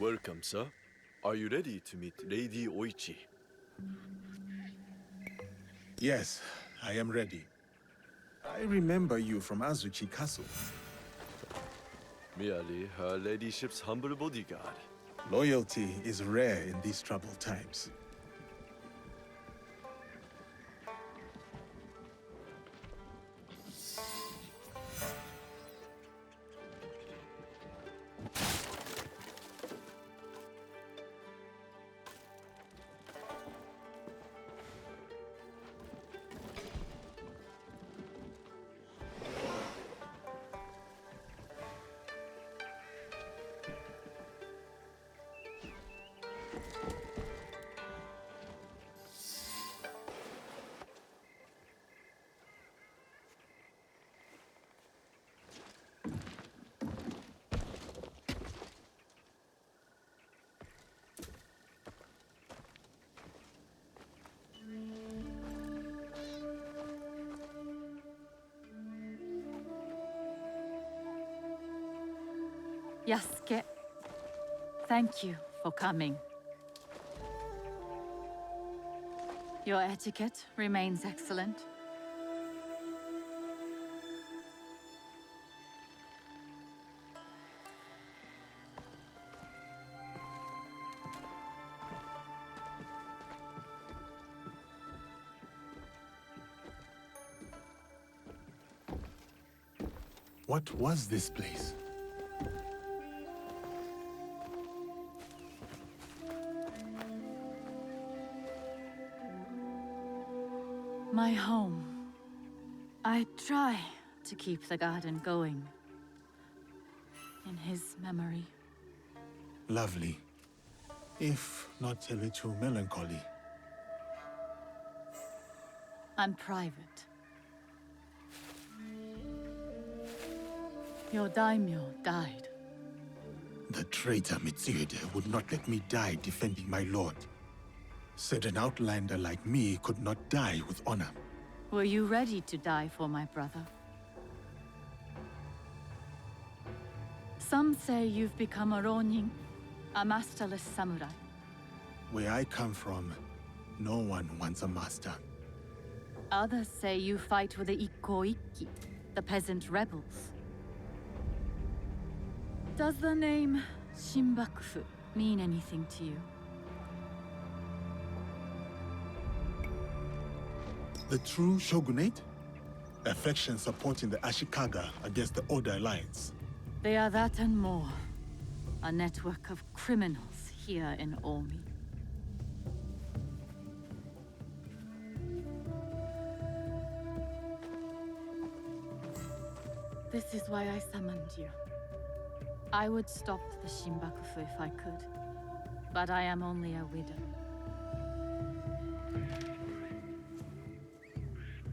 Welcome, sir. Are you ready to meet Lady Oichi? Yes, I am ready. I remember you from Azuchi Castle. Merely her ladyship's humble bodyguard. Loyalty is rare in these troubled times. Yasuke, thank you for coming. Your etiquette remains excellent. What was this place? My home. I try to keep the garden going. In his memory. Lovely. If not a little melancholy. And private. Your daimyo died. The traitor Mitsuhide would not let me die defending my lord. Said an outlander like me could not die with honor. Were you ready to die for my brother? Some say you've become a Ronin, a masterless samurai. Where I come from, no one wants a master. Others say you fight with the Ikko-Ikki, the peasant rebels. Does the name Shinbakufu mean anything to you? The true shogunate? A faction supporting the Ashikaga against the Oda Alliance. They are that and more. A network of criminals here in Omi. This is why I summoned you. I would stop the Shinbakufu if I could, but I am only a widow.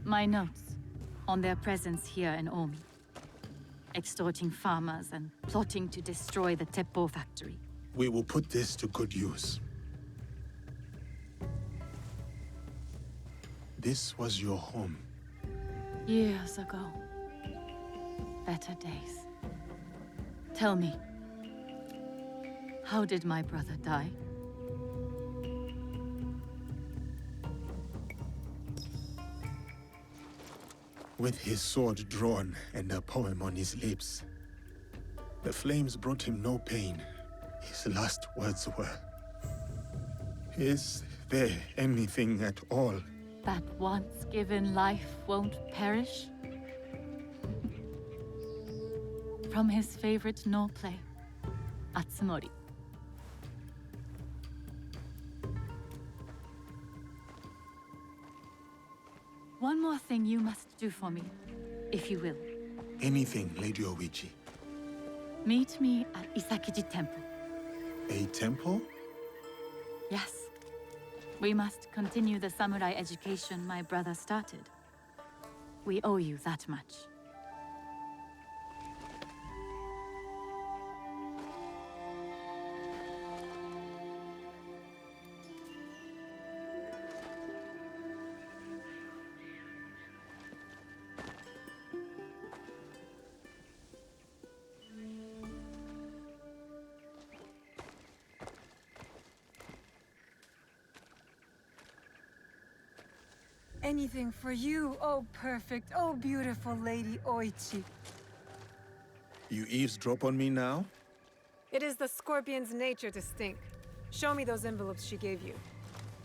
My notes on their presence here in Omi. Extorting farmers and plotting to destroy the Teppo factory. We will put this to good use. This was your home. Years ago. Better days. Tell me, how did my brother die? With his sword drawn and a poem on his lips. The flames brought him no pain. His last words were, "Is there anything at all?" That once given life won't perish? From his favorite no play, Atsumori. One more thing you must do for me, if you will. Anything, Lady Oichi. Meet me at Isakiji Temple. A temple? Yes. We must continue the samurai education my brother started. We owe you that much. anything for you, oh perfect, oh beautiful Lady Oichi. You eavesdrop on me now? It is the Scorpion's nature to stink. Show me those envelopes she gave you.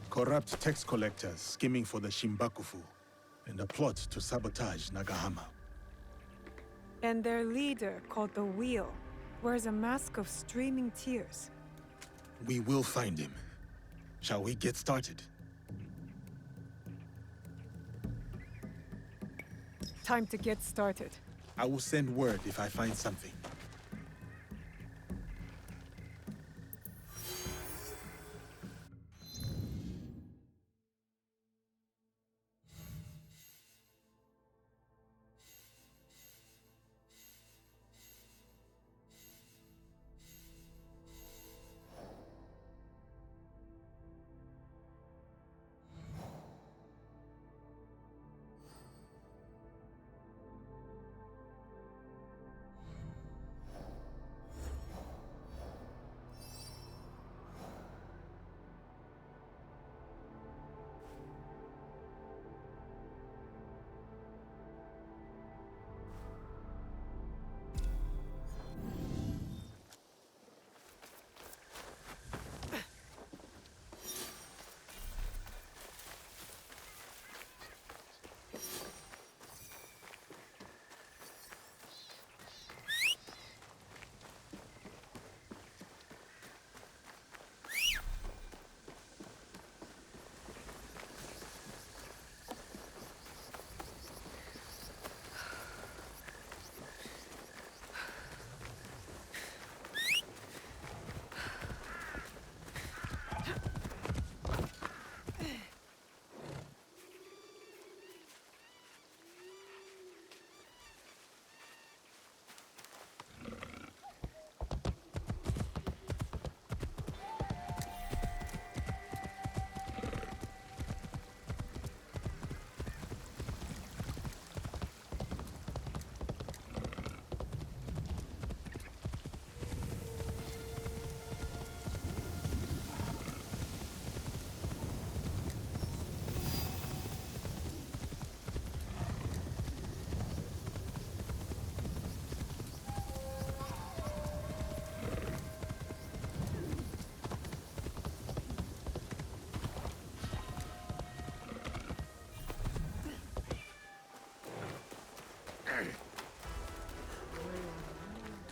Corrupt tax collectors skimming for the Shimbakufu, and a plot to sabotage Nagahama. And their leader, called the Wheel, wears a mask of streaming tears. We will find him. Shall we get started? Time to get started. I will send word if I find something.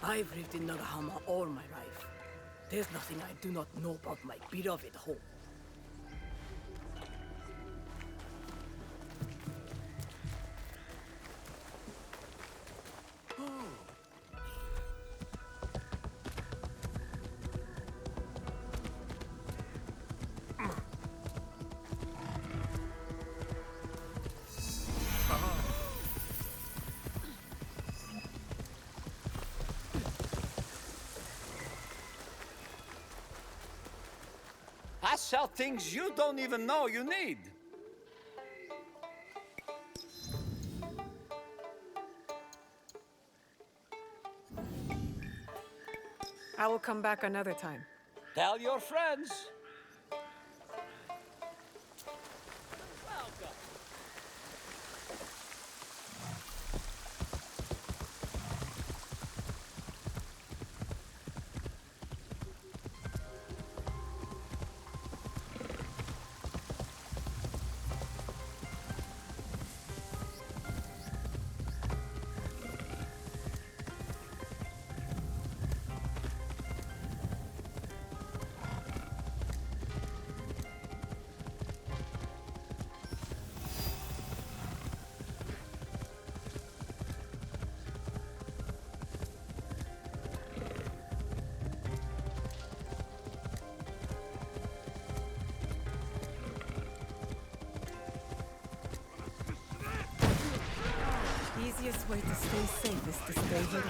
I've lived in Nagahama all my life. There's nothing I do not know about my beloved home. I sell things you don't even know you need. I will come back another time. Tell your friends. Easiest way to stay safe is to stay hidden.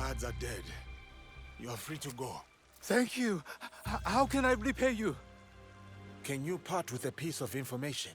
guards are dead. You are free to go. Thank you. How can I repay you? Can you part with a piece of information?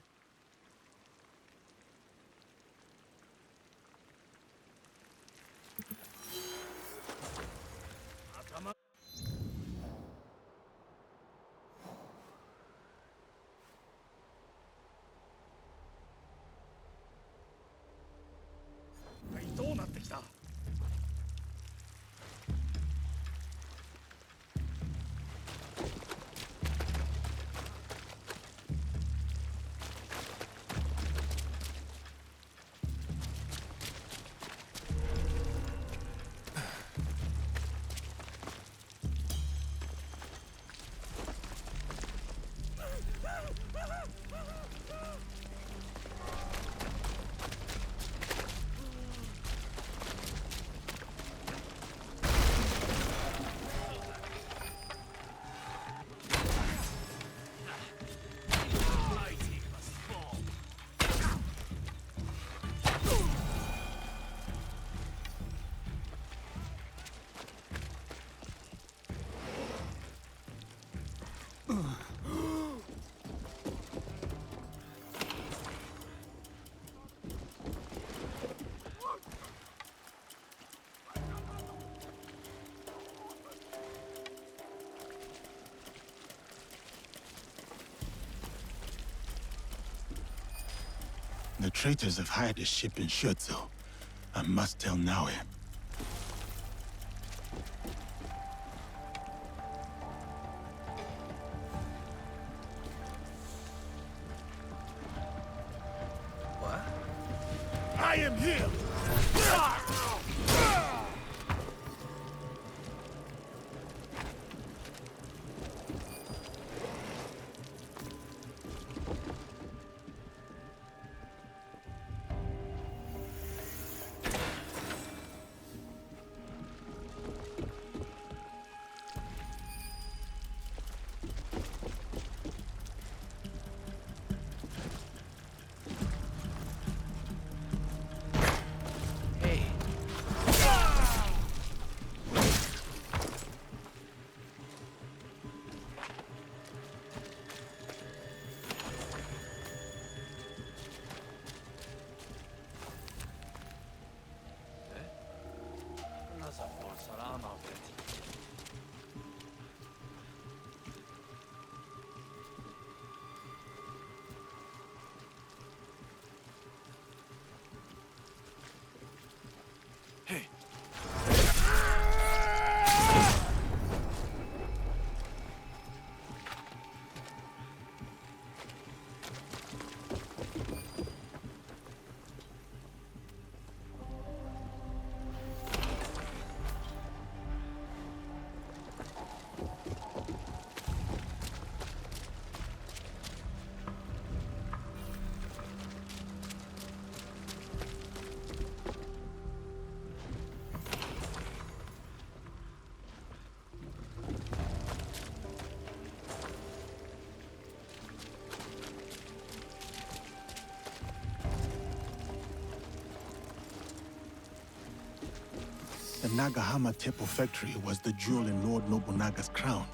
The traitors have hired a ship in Scherzo. I must tell Naue. What? I am here! Hey. The Nagahama Teppo factory was the jewel in Lord Nobunaga's crown.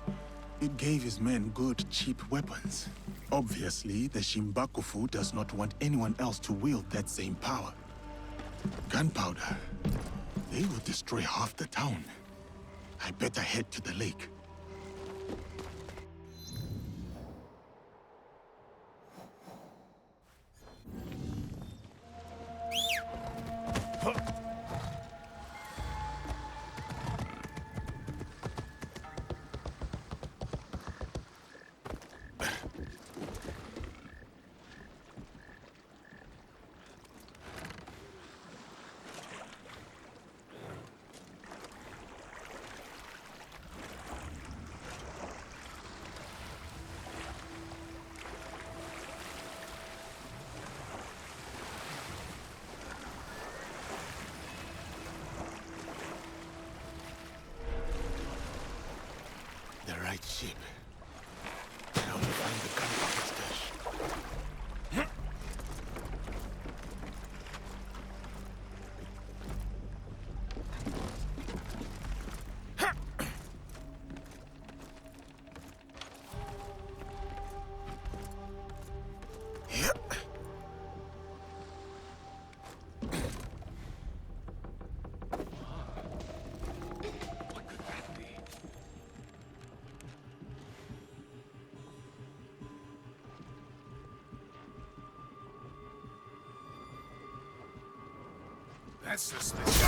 It gave his men good, cheap weapons. Obviously, the Shimbakufu does not want anyone else to wield that same power. Gunpowder. They will destroy half the town. I better head to the lake. The right ship. Now to find the gunpowder stash. Restlessness.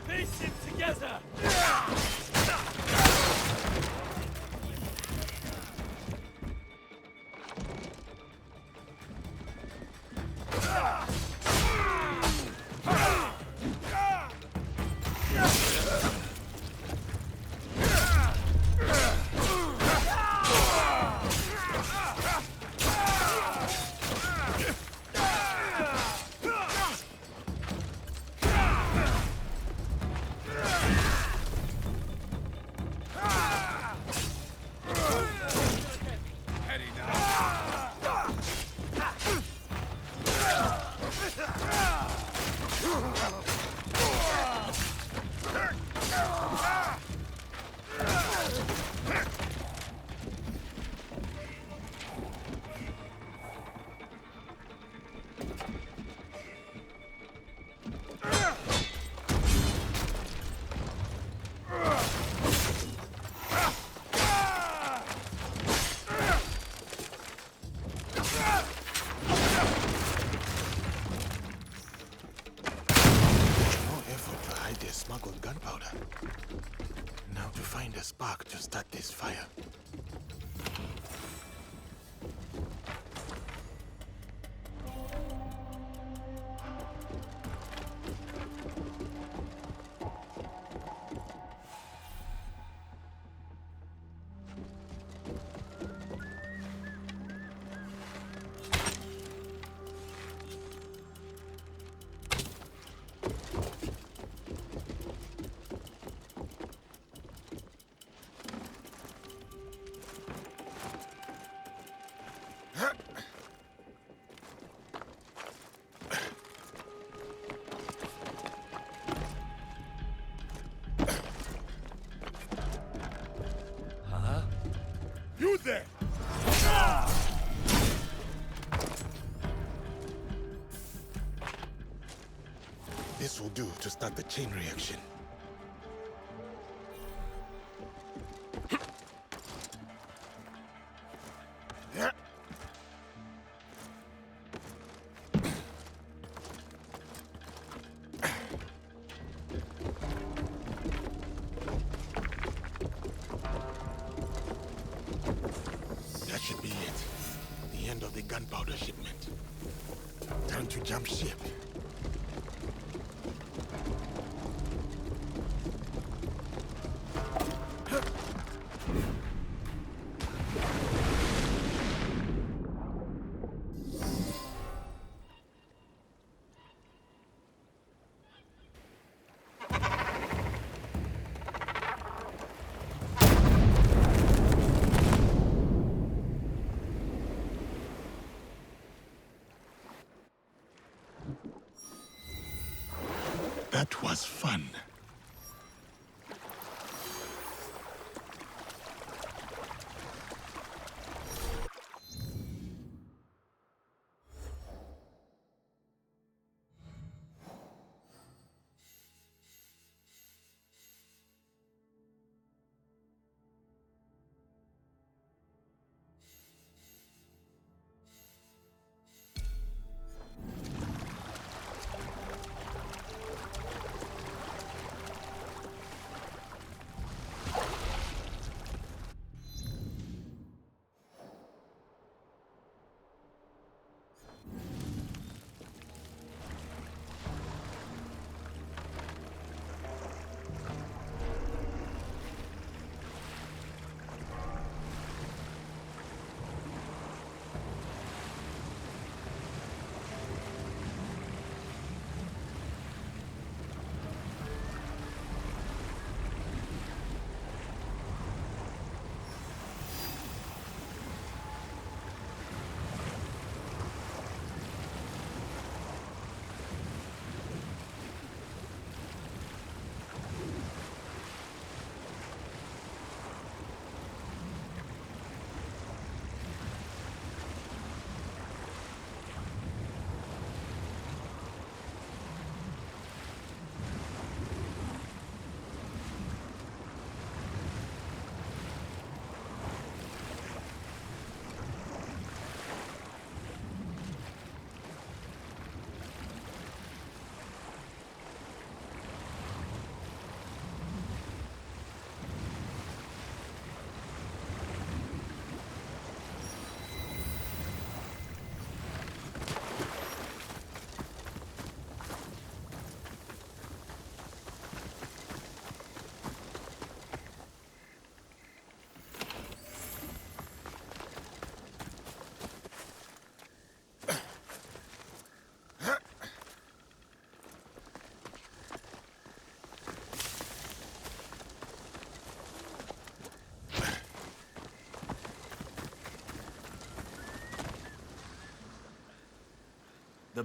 Piece it together! Smuggled gunpowder. Now to find a spark to start this fire. You there! This will do to start the chain reaction. That should be it. The end of the gunpowder shipment. Time to jump ship. That was fun.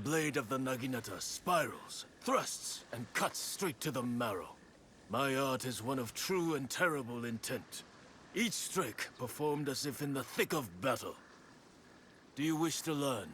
blade of the Naginata spirals, thrusts, and cuts straight to the marrow. My art is one of true and terrible intent. Each stroke performed as if in the thick of battle. Do you wish to learn?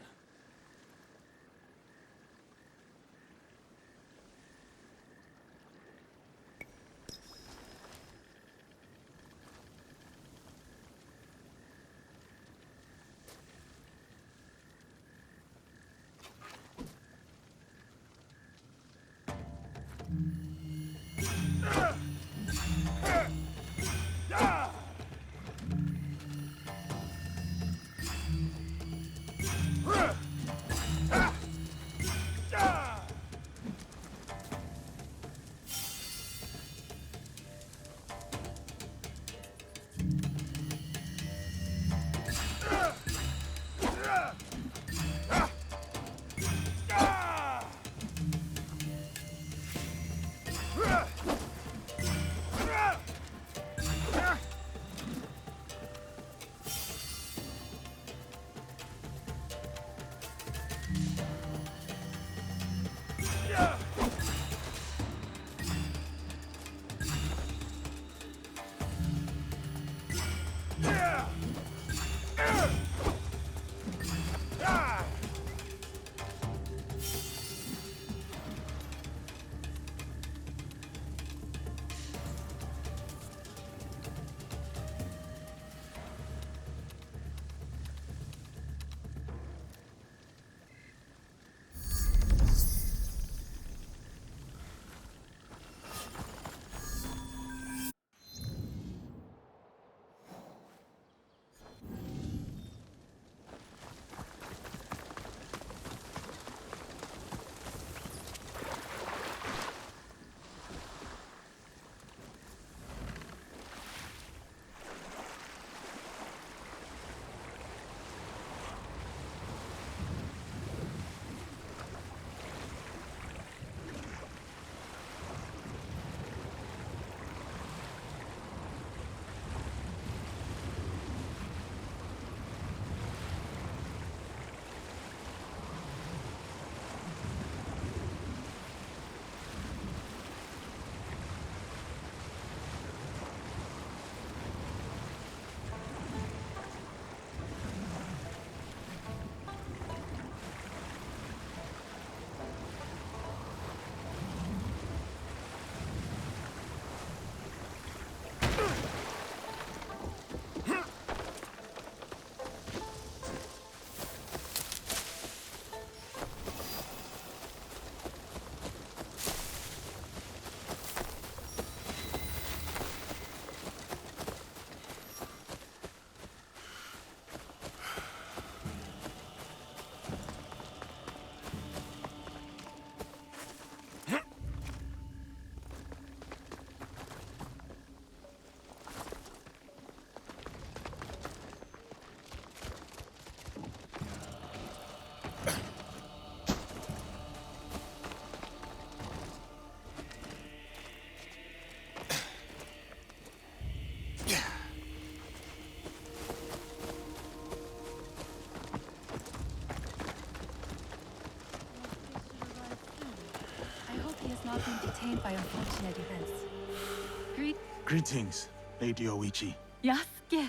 Not been detained by unfortunate events. Greetings, Lady Oichi. Yasuke!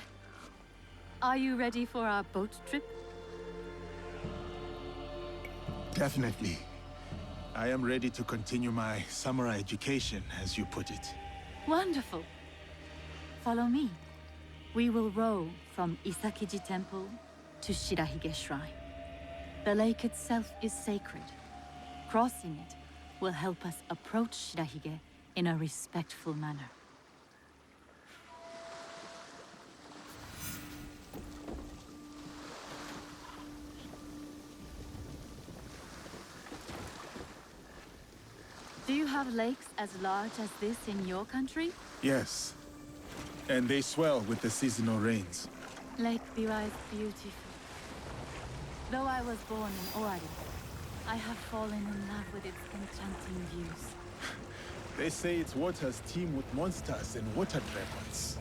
Are you ready for our boat trip? Definitely. I am ready to continue my samurai education, as you put it. Wonderful. Follow me. We will row from Isakiji Temple to Shirahige Shrine. The lake itself is sacred. Crossing it will help us approach Shirahige in a respectful manner. Do you have lakes as large as this in your country? Yes. And they swell with the seasonal rains. Lake Biwa is beautiful. Though I was born in Owari, I have fallen in love with its enchanting views. They say its waters teem with monsters and water dragons.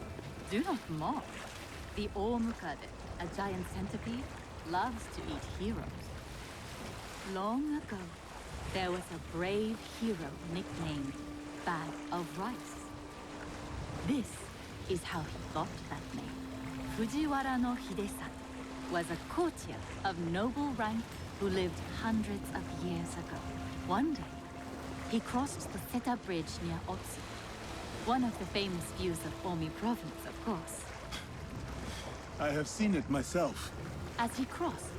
Do not mock. The Omukade, a giant centipede, loves to eat heroes. long ago, there was a brave hero nicknamed Bag of Rice. This is how he got that name. Fujiwara no Hidesato was a courtier of noble rank who lived hundreds of years ago. One day, he crossed the Seta Bridge near Otsu, one of the famous views of Omi province, of course. I have seen it myself. As he crossed,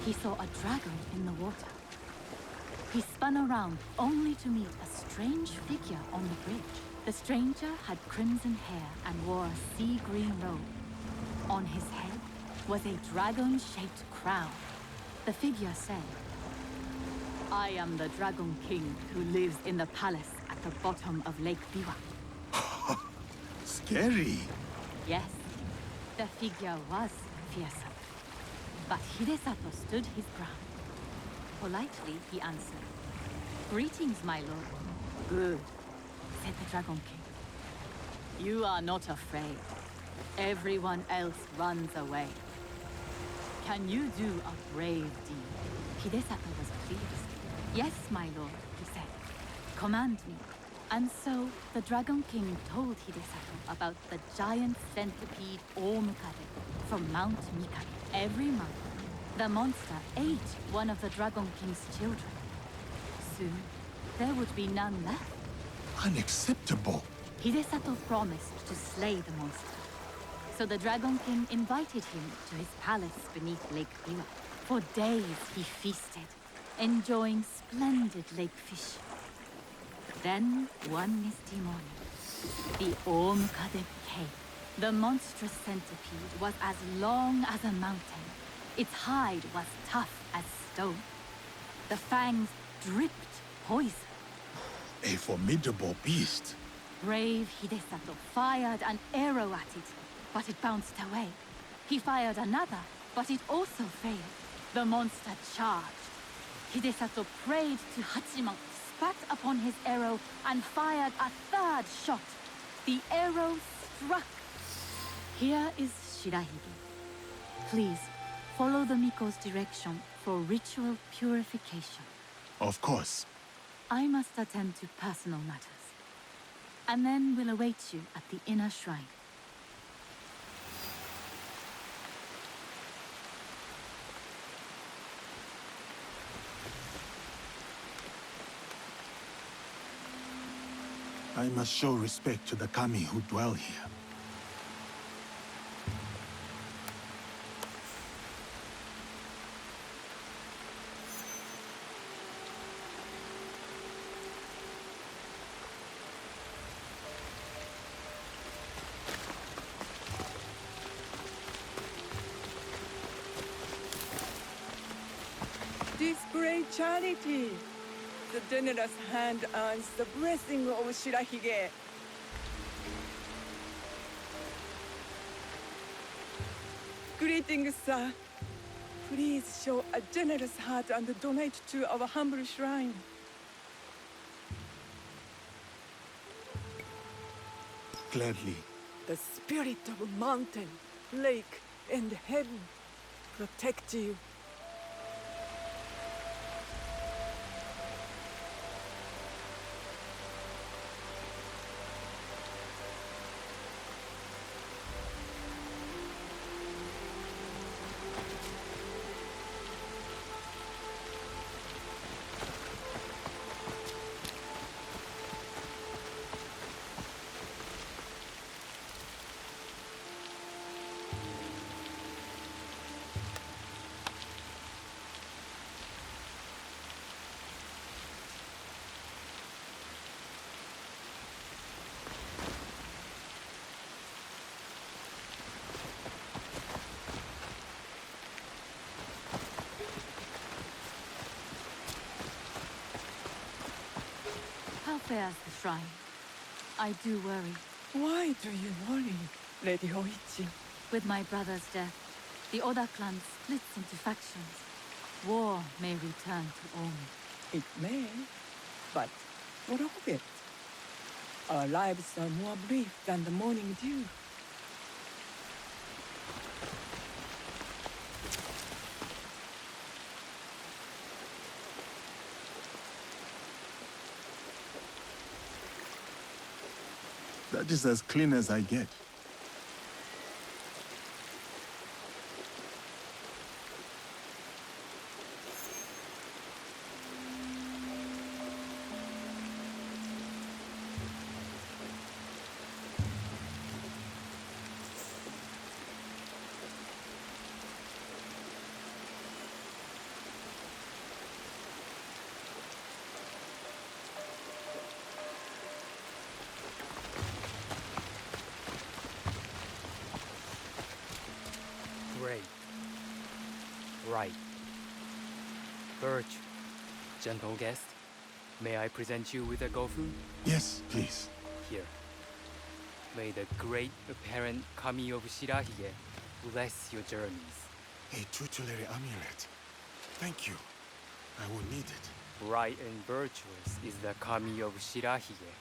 he saw a dragon in the water. He spun around only to meet a strange figure on the bridge. The stranger had crimson hair and wore a sea green robe. On his head was a dragon-shaped crown. The figure said, "I am the Dragon King who lives in the palace at the bottom of Lake Biwa." Scary. Yes, the figure was fearsome. But Hidesato stood his ground. Politely, he answered, "Greetings, my lord." "Good," said the Dragon King. "You are not afraid. Everyone else runs away. Can you do a brave deed?" Hidesato was pleased. "Yes, my lord," he said. "Command me." And so, the Dragon King told Hidesato about the giant centipede Omukade from Mount Mikage. Every month, the monster ate one of the Dragon King's children. Soon, there would be none left. Unacceptable. Hidesato promised to slay the monster. So the Dragon King invited him to his palace beneath Lake Biwa. For days he feasted, enjoying splendid lake fish. Then, one misty morning, the Omukade came. The monstrous centipede was as long as a mountain. Its hide was tough as stone. The fangs dripped poison. A formidable beast. Brave Hidesato fired an arrow at it, but it bounced away. He fired another, but it also failed. The monster charged. Hidesato prayed to Hachiman, spat upon his arrow, and fired a third shot. The arrow struck. Here is Shirahige. Please, follow the Miko's direction for ritual purification. Of course. I must attend to personal matters. And then we'll await you at the inner shrine. I must show respect to the kami who dwell here. This great charity. The generous hand earns the blessing of Shirahige. Greetings, sir. Please show a generous heart and donate to our humble shrine. Gladly. The spirit of mountain, lake, and heaven protect you. How fares the shrine? I do worry. Why do you worry, Lady Hoichi? With my brother's death, the Oda clan splits into factions. War may return to Omi. It may, but what of it? Our lives are more brief than the morning dew. That is as clean as I get. Great. Right. Birch, gentle guest, may I present you with a gofu? Yes, please. Here. May the great apparent Kami of Shirahige bless your journeys. A tutelary amulet. Thank you. I will need it. Bright and virtuous is the Kami of Shirahige.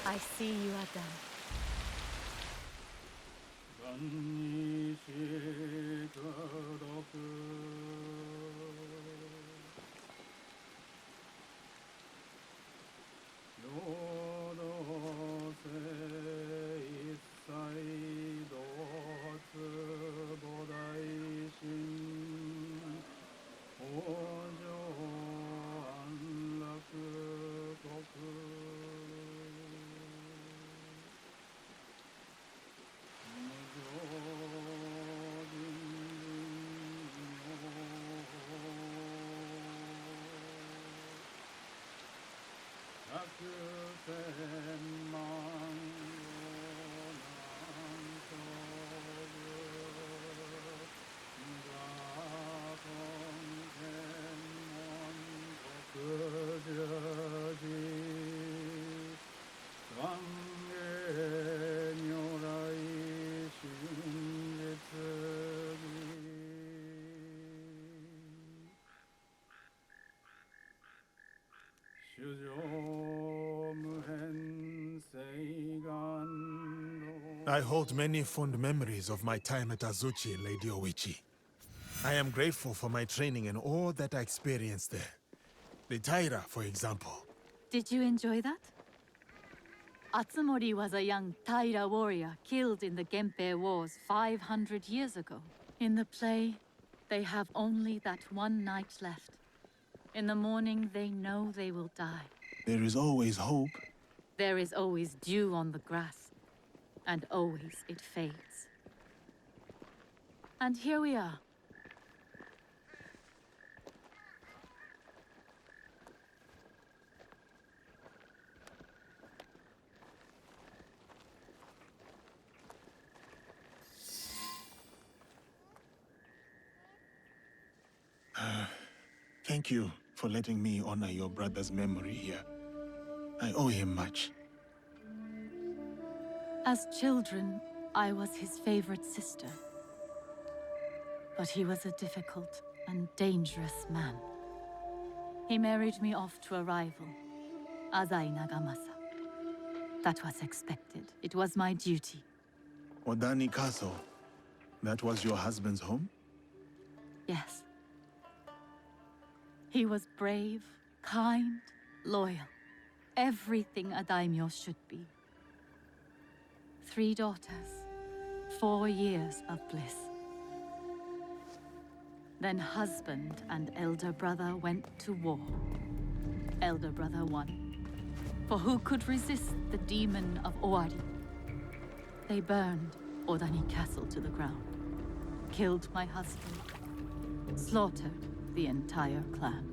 I see you are done. I hold many fond memories of my time at Azuchi, Lady Oichi. I am grateful for my training and all that I experienced there. The Taira, for example. Did you enjoy that? Atsumori was a young Taira warrior killed in the Genpei Wars 500 years ago. In the play, they have only that one night left. In the morning, they know they will die. There is always hope. There is always dew on the grass, and always it fades. And here we are. Thank you for letting me honor your brother's memory here. I owe him much. As children, I was his favorite sister. But he was a difficult and dangerous man. He married me off to a rival, Azai Nagamasa. That was expected. It was my duty. Odani Castle. That was your husband's home? Yes. He was brave, kind, loyal. Everything a daimyo should be. 3 daughters, 4 years of bliss. Then husband and elder brother went to war. Elder brother won. For who could resist the demon of Owari? They burned Odani Castle to the ground, killed my husband, slaughtered the entire clan.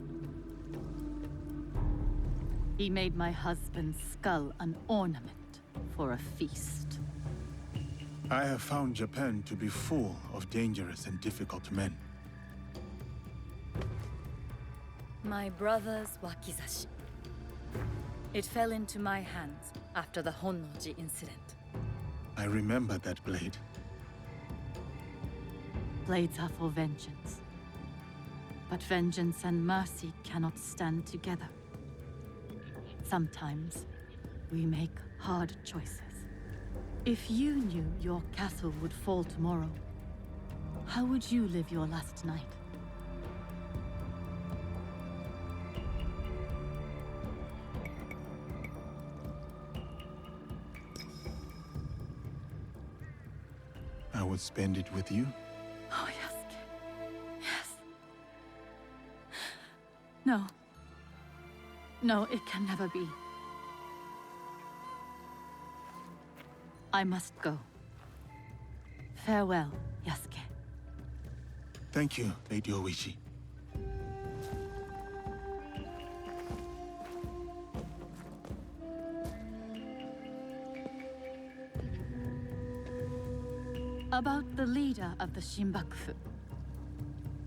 He made my husband's skull an ornament for a feast. I have found Japan to be full of dangerous and difficult men. My brother's wakizashi. It fell into my hands after the Honnoji incident. I remember that blade. Blades are for vengeance. But vengeance and mercy cannot stand together. Sometimes, we make hard choices. If you knew your castle would fall tomorrow, how would you live your last night? I would spend it with you. Oh, Yasuke. Yes. No. No, it can never be. I must go. Farewell, Yasuke. Thank you, Lady Oichi. About the leader of the Shinbakufu,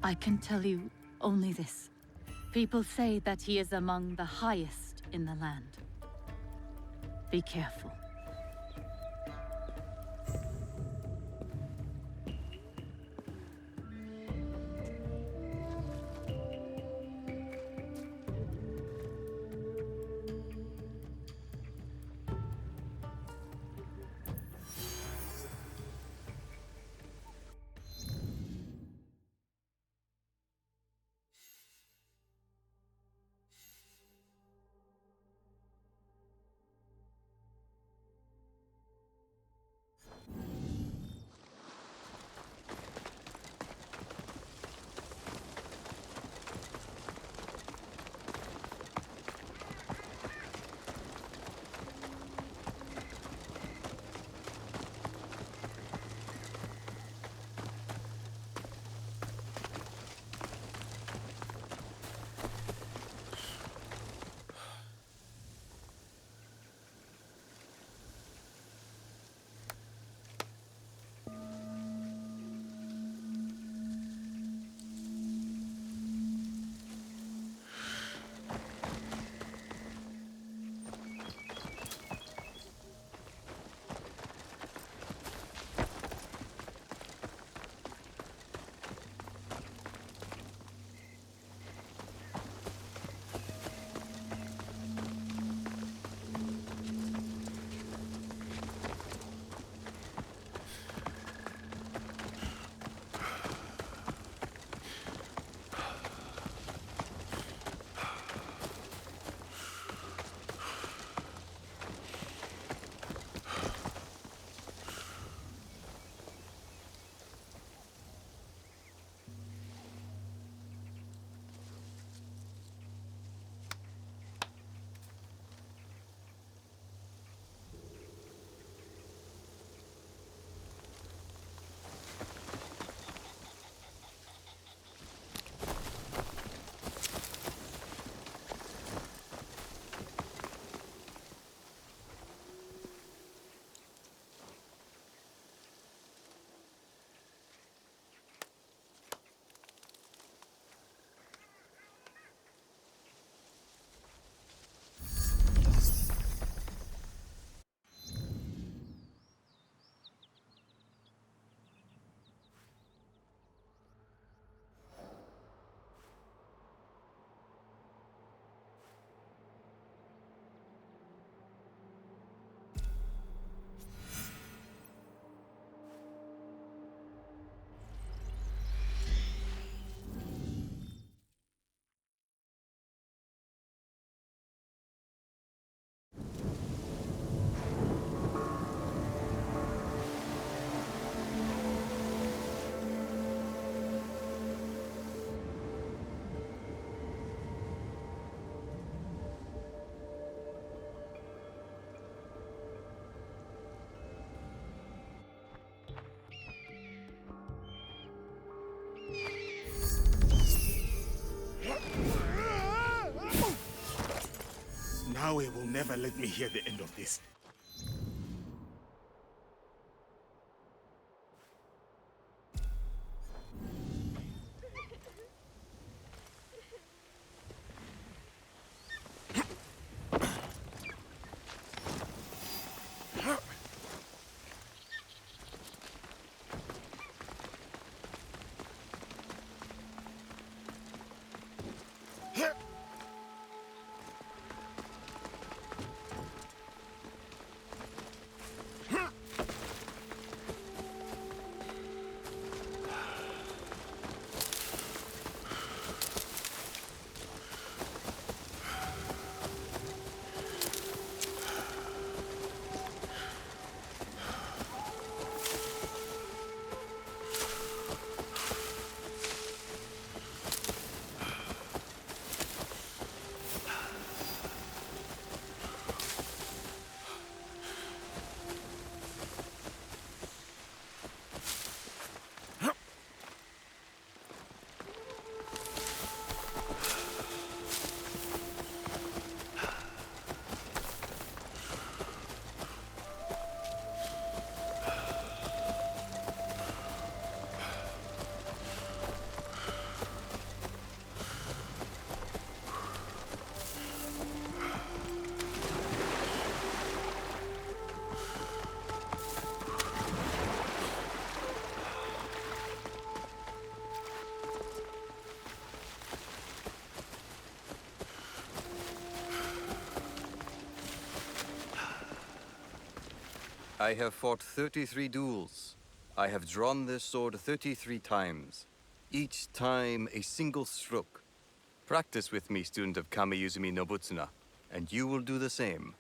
I can tell you only this. People say that he is among the highest in the land. Be careful. Naue will never let me hear the end of this. I have fought 33 duels. I have drawn this sword 33 times. Each time a single stroke. Practice with me, student of Kami-Yuzumi Nobutsuna, and you will do the same.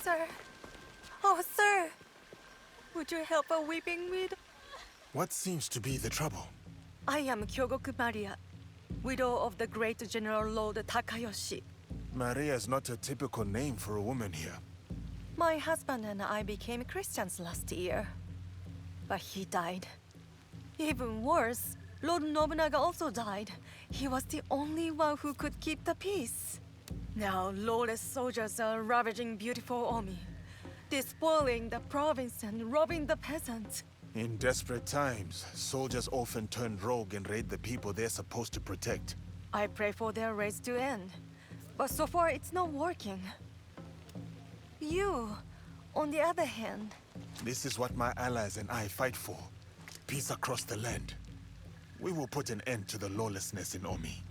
Sir. Oh, sir. Would you help a weeping widow? What seems to be the trouble? I am Kyogoku Maria, widow of the great General Lord Takayoshi. Maria is not a typical name for a woman here. My husband and I became Christians last year. But he died. Even worse, Lord Nobunaga also died. He was the only one who could keep the peace. Now lawless soldiers are ravaging beautiful Omi, despoiling the province and robbing the peasants. In desperate times, soldiers often turn rogue and raid the people they're supposed to protect. I pray for their raids to end, but so far it's not working. You, on the other hand... This is what my allies and I fight for. Peace across the land. We will put an end to the lawlessness in Omi.